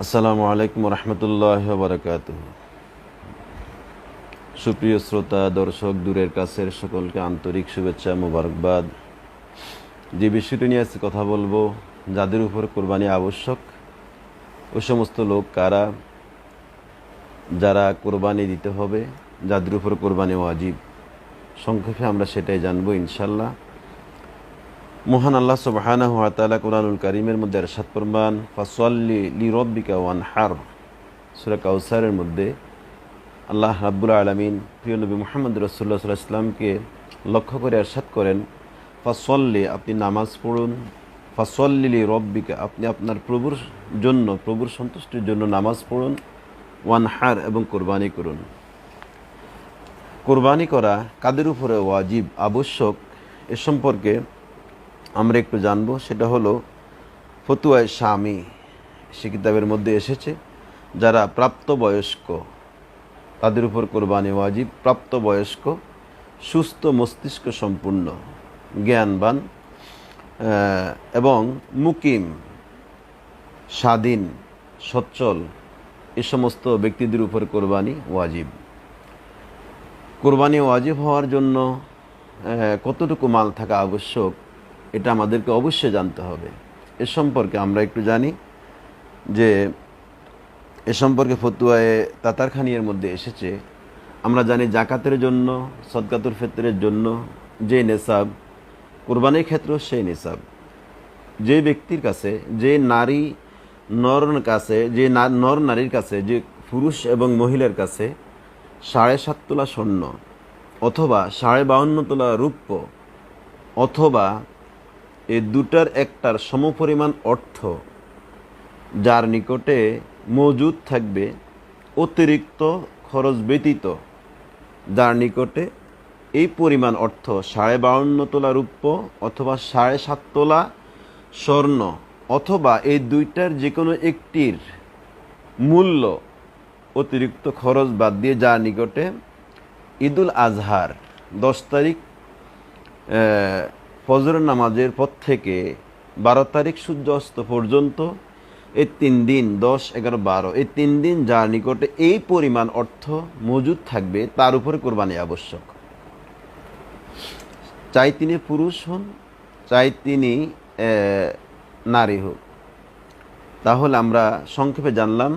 আসসালামু আলাইকুম রহমতুল্লাহ বারকাতুহ। সুপ্রিয় শ্রোতা, দর্শক, দূরের কাছের সকলকে আন্তরিক শুভেচ্ছা, মোবারকবাদ। যে বিষয়টি নিয়ে আজকে কথা বলবো, যাদের উপর কোরবানি আবশ্যক, ওই সমস্ত লোক কারা, যারা কোরবানি দিতে হবে, যাদের উপর কোরবানি ওয়াজিব। সংক্ষেপে আমরা সেটাই জানবো ইনশাল্লাহ। মহান আল্লাহ সুবহানাহু ওয়া তাআলা কুরআনুল কারীমের মধ্যে ইরশাদ ফরমান, ফাসাল্লি লিরাব্বিকা ওয়ানহার। সূরা কাউসারের মধ্যে আল্লাহ রাব্বুল আলামিন প্রিয় নবী মুহাম্মদ রাসূলুল্লাহ সাল্লাল্লাহু আলাইহি ওয়াসাল্লামকে লক্ষ্য করে ইরশাদ করেন, ফাসাল্লি, আপনি নামাজ পড়ুন, ফাসাল্লি লিরাব্বিকা, আপনি আপনার প্রভুর জন্য, প্রভুর সন্তুষ্টির জন্য নামাজ পড়ুন, ওয়ানহার, এবং কোরবানি করুন। কোরবানি করা কাদের উপরে ওয়াজিব, আবশ্যক, এ সম্পর্কে আমরা একটু জানবো। সেটা হলো ফতুয়ায়ে শামি, সে কিতাবের মধ্যে এসেছে যারা প্রাপ্তবয়স্ক তাদের উপর কোরবানি ওয়াজিব। প্রাপ্তবয়স্ক, সুস্থ মস্তিষ্ক সম্পূর্ণ, জ্ঞানবান এবং মুকিম, স্বাধীন, সচ্ছল, এ সমস্ত ব্যক্তিদের উপর কোরবানি ওয়াজিব। কোরবানি ওয়াজিব হওয়ার জন্য কতটুকু মাল থাকা আবশ্যক, এটা আমাদেরকে অবশ্যই জানতে হবে। এ সম্পর্কে আমরা একটু জানি যে এ সম্পর্কে ফতুয়ায়ে তাতারখানির মধ্যে এসেছে। আমরা জানি জাকাতের জন্য, সদকাতুল ফিতরের জন্য যে নেসাব, কোরবানির ক্ষেত্রেও সেই নেসাব। যে ব্যক্তির কাছে, যে নারী নর কাছে, যে নর নারীর কাছে, যে পুরুষ এবং মহিলার কাছে 7.5 তোলা স্বর্ণ অথবা 52.5 তোলা রূপ্য অথবা এই দুটার একটার সমপরিমাণ অর্থ যার নিকটে মজুদ থাকবে, অতিরিক্ত খরচ ব্যতীত, যার নিকটে এই পরিমাণ অর্থ 52.5 তোলা রূপ্য অথবা 7.5 তোলা স্বর্ণ অথবা এই দুইটার যে কোনো একটির মূল্য অতিরিক্ত খরচ বাদ দিয়ে, যার নিকটে ঈদুল আজহার 10 তারিখ ফজরের নামাজের পর থেকে 12 তারিখ সূর্য অস্ত পর্যন্ত এই 3 দিন, 10, 11, 12, এই 3 দিন যার নিকটে এই পরিমাণ অর্থ মজুদ থাকবে, তার উপরে কোরবানি আবশ্যক। চাই তিনি পুরুষ হন, চাই তিনি নারী হোক। তাহলে আমরা সংক্ষেপে জানলাম,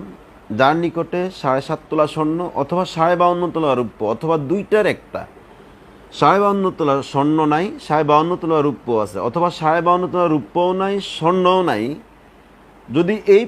যার নিকটে 7.5 তোলা স্বর্ণ অথবা 52.5 তোলা রূপ্য অথবা দুইটার একটা, 52 তোলা স্বর্ণ নাই, 52 তোলা রূপ্য আছে, অথবা 52 তোলা রূপ্যও নাই, স্বর্ণও নাই, যদি এই